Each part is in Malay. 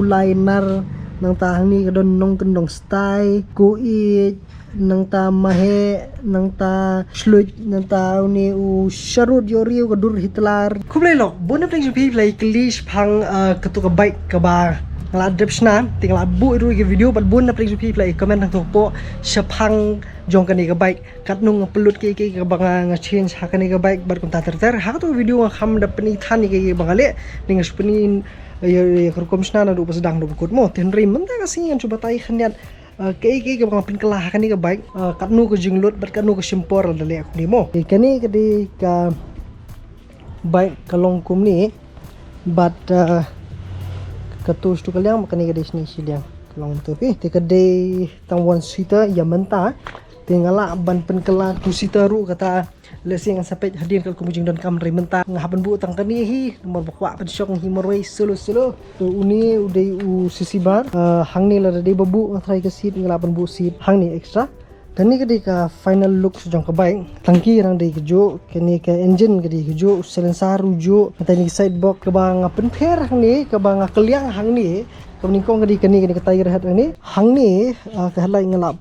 liner nang ta ni kadon nong kendong style kuit nang ta mahe nang ta slut nang ta ni u sharut yoriu kadur hitlar kublai lok bona pling pi play klish phang ketu ka bike ka ba la depsna tingla bu ru ke video bat bona pling pi play comment nang to po sephang jong kani ka bike kat nung upload ke ka bang change ha kani ka bike bat konta ter ha to video kham da peni thani ke bangale ning speni ya kerkom sna na do sedang do kut mo ten rim menta kasi yang coba tai khaniat ke bang pin kelah kani ka bike kat nu ko jinglut bat kat nu ko simpor dale aku ni mo kani kadi ka bike kalong kum ni bat katus tu kaliang makani kadi sini siliang kalong tu te kadi tang one seater ya menta tingala ban pen kelah tu seater ru kata lesing sampai hadir kal kumujing dan kam menta ngahaban bu tang kani hi nomor bakwa pen syok hi morway solo tu uni udai u sisibar hang ni la dei babu ngatrai ke seat ngalapan bu seat hang ni extra kani kadi ka final look sejong ka bike tangki rang dei kejo kani ka engine kadi kejo silencer rujo matani side box ka bang pen pher hang ni ka bang keliang hang ni kau kadi kani ka tayar hat ni hang ni ka halai ngalap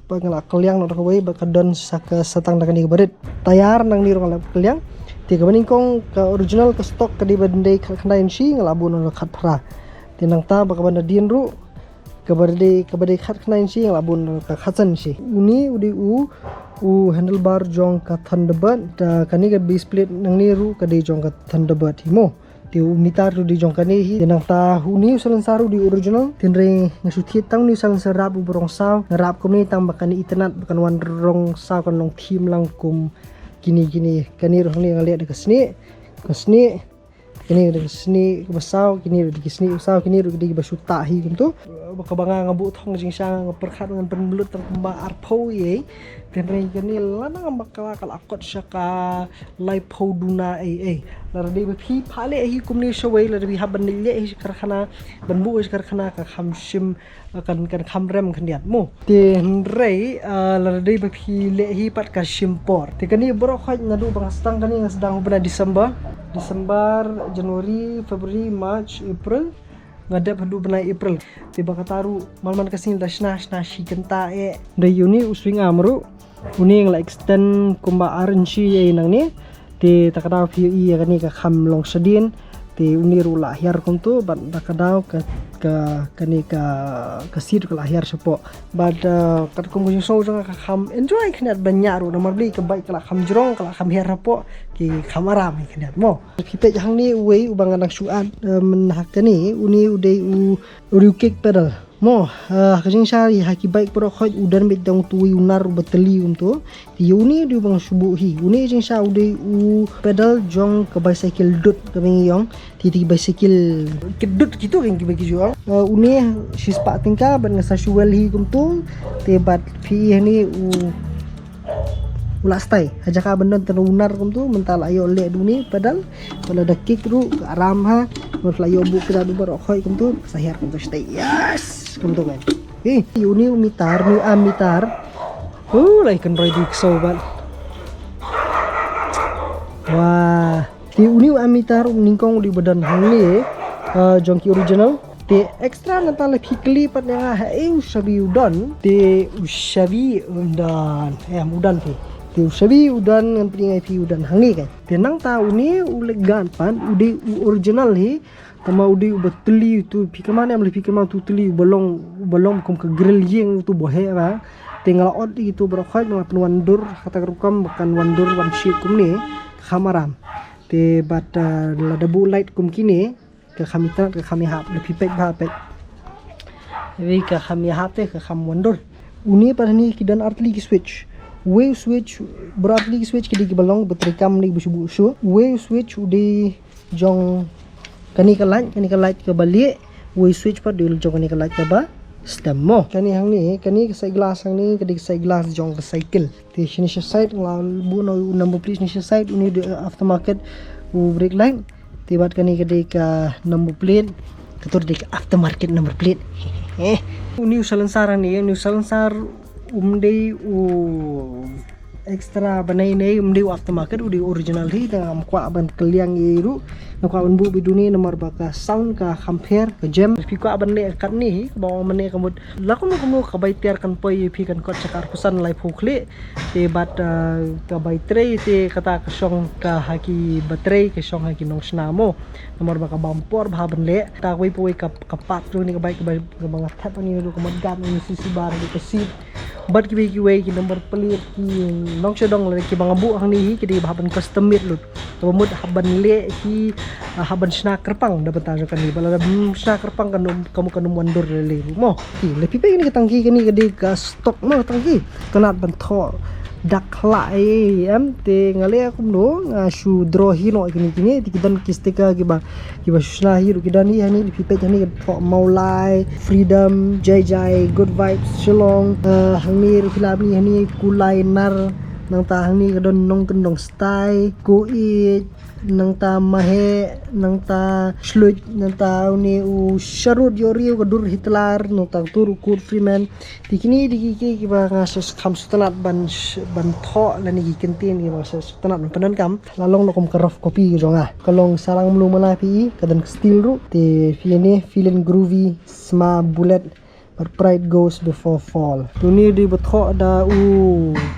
keliang no ka wei ba ka don sak satang da kani ka barit tayar nang ni rong keliang ti ka kong ka original ka stock kadi bandai khandai si ngalabu no khat phra tinang ta ba ka banda din ru ka bade khat khandai si ngalabu no ka khatsan si uni udi u handlebar jong ka thunderbird kani ka base plate nang ni ru kadi jong ka thunderbird himo tiu mitar tu di jong kani hi denang ta huni usalan saru di original tinre ngasuthi tang ni usalan serap ubrong saw rap kum ni tang bakani itenat bakan wan rong saw kan long thim lang kum gini kani roh ni ngaliat de kesni kini de kesni basaw kini de kesni usaw kini de basuta hi kum tu bakabanga ngabu thong jing sang perkhat ngan penbelut tang kumba arpho ye tinre kani lanang bakala kal akot syaka lai poduna lar dei phi phale hi kumni shawai lar bi haban le hi karkhana banbu hi karkhana ka khamshim kan kham rem khandiat mo tin rei lar dei phi le hi pat ka shimpor te kani bro khaj ngadu bang stang kani ngasdang bena Desember Januari Februari March April ngadap hadu bena April tiba kataru malman kasing dasna shi kenta dei uni uswing amru uni ngla extend kumba RNC ye nang ni ti takadaw PE kani ka kham long sedin ti uni ru lahir kuntu bat takadaw ka kani ka sir ka lahir sepo bad kat kumujing so jang ka kham enjoy khnat banyak ru nomor beli ka baik kala kham jrong kala kham her rapo ki khamaram khnat mo kita jang ni wei ubang anak suat menhak kani uni udai u kick pedal mo kajing sari haki baik pro khoj udan bet dang tu unar beteli untuk ti uni di bang subuh hi uni jing sa udai u pedal jong ke bicycle dut ke yong ti bicycle kedut gitu kan ki bagi jual uni sispa tingka ban ngasa suel hi kum tu te bat fi ni ulastai aja ka bendon terunar kum tu mental ayo le duni pedal wala da kick ru aram ha wala ayo bu kira du bar khoi kum tu sahir kum tu stay yes kum tu kan uni mitar ni amitar lai kan roi dik so ban wah ti uni amitar ningkong di badan hang ni jongki original te extra nanta le phikli pat nga usabi udan te usabi udan udan ti usabi udan ngan pringai pi udan hangi kan te nang tau ni ulegan pan udi original hi tama udi beteli tu phikman am le phikman tu teli bolong kum ke grill yeng tu bohe ba tinggal od itu berkhaj dengan wandur kata rukam bukan wandur wan ship kum ni khamaram te bat la debu light kum kini ke khamita ke khami hap le pipek ba pek wi ke khami hap te ke kham wandur uni par ni kidan artli ki switch wave switch beratli ki switch kidi balong betrikam ni busu wave switch udi jong kani ka light ke balik wave switch par dil jong kani ka light ke ba stem mo kani hang ni kani ke sai glass hang ni kedi sai glass jong ke cycle ti sini side la bu no number please ni side uni aftermarket brake light tibat kani kedi ka number plate katur di aftermarket number plate uni usalan sarang ni uni usalan sar umdei extra banai nei mdi aftermarket udi original hi tang kwa ban keliang iru na kwa ban bu biduni nomor baka sound ka compare ka jam pi kwa ban le kat ni ba mane kamut lakon ko ka bai tiar kan poi pi kan kot cakar kusan lai phukle te bat ka bai tre te kata ka song ka haki baterai ka song haki nong snamo nomor baka bampor ba ban le ta koi poi ka pat ru ni ka bai ka bang tap ni ru ka mat gam ni sisi bar di ka seat bat ki wei ki nomor pelit ki nong chodong le ki bang bu hang ni ki di ban custom made lut to mut haban le ki haban sna kerpang dapat ta kan ni bala sna kerpang kan kamu kan mundur le mo ki le pipe ni tangki ni di ka stok mo tangki kanat ban tho dak lai em te ngale aku no shu drohi no kini ti kidan kistika ki ba sna hi ru kidan ni hani pipe ni tho maulai freedom jai good vibes shillong hangni filam ni hani kulai nar nang ta hangni kadon nong kendong style ku i nang ta mahe nang ta sluj nang ta ni u sharud yori ka dur hitlar nang ta tur kur freeman tikini ki ba ngas kham sutanat ban tho la ni kentin ki ba sutanat panan kam lalong nokom karof kopi jonga kalong sarang mlu mana pi kadan steel ru te fiene feeling groovy sma bullet but pride goes before fall tuni di betho da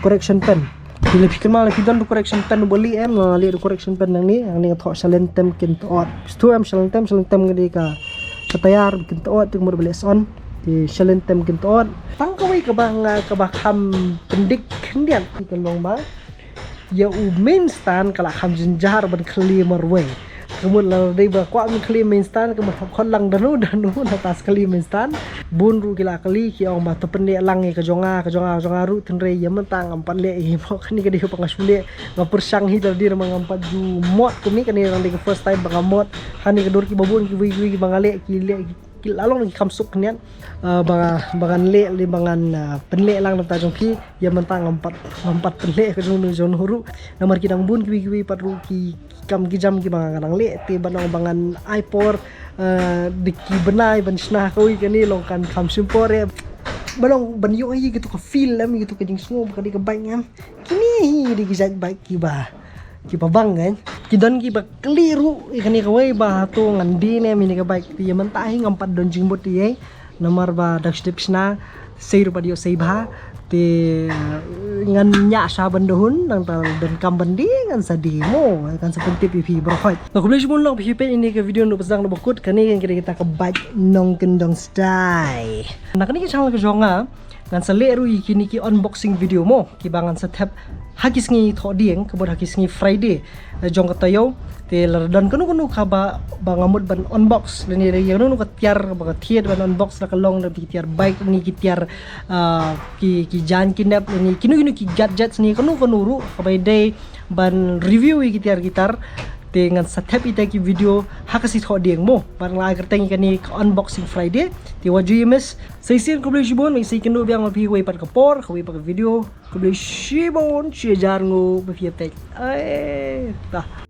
correction pen bila fikir malah kita do correction pen beli li do correction pen nang ni tho salentem kin to stu salentem ngadi ka satayar kin to tu mur beli son di salentem kin to tang kawai ka ham pendik kendian ki kalong ba ya main stand kala ham jinjar ban khli marwe kemudian lalu dia berkuat mengkli main stand kemudian kolang danu atas kali main stand bun ru kila kali ki ong ma tepende langi ke jonga ru tenre ya mentang ampan le mo kani ke dia pangasule ngapur sang hi tadi mang ampat ju mod kumi kani rang ke first time bang mod hani ke dor ki babun ki wi bangale ki le ki lalong ki kamsuk kenian bangan le bangan penle lang ta jong ki ya mentang ampat penle ke jon huru nomor kidang bun ki pat ru ki kam gijam ki bangang kadang le te banang bangan ipor diki benai ban snah koi kani longkan kam simpore balong ban yo hi gitu ka feel gitu ka jing snow ka di ka bang kini di gijat baik ki ba bang kan kidan ki ba keliru ikani ka wei ba to ngandi ne mini ka baik ti mentahi ngampat don jing bot ye nomor ba dak step sna sei ru padio sei ba te ngan nya sa bandohun nang ta dan kam bandi ngan sadimo kan seperti pipi berkhot nak boleh mun nak pipi ini ke video nu pasang nu bakut kani yang kita ke baj nong kendong style nak ni channel ke jonga ngan saleru kini ki unboxing video mo ki bangan setep hakis ngi tho dieng kebod hakis ngi friday jong katayo te dan kanu ka ba bangamut ban unbox leni yang nu ka tiar ba thiet ban unbox la kalong na tiar bike ni ki tiar ki jan kinap ni kinu ki gadgets ni kanu ru ka by day ban review ki tiar gitar dengan setep ita ki video hakasi tho dieng mo ban la kerteng kani unboxing friday ti waju yemes saisian ko blishibon mai sai kinu biang pi wei pat kapor ko wei pa video ko blishibon chejar ngo ba fiat ai ta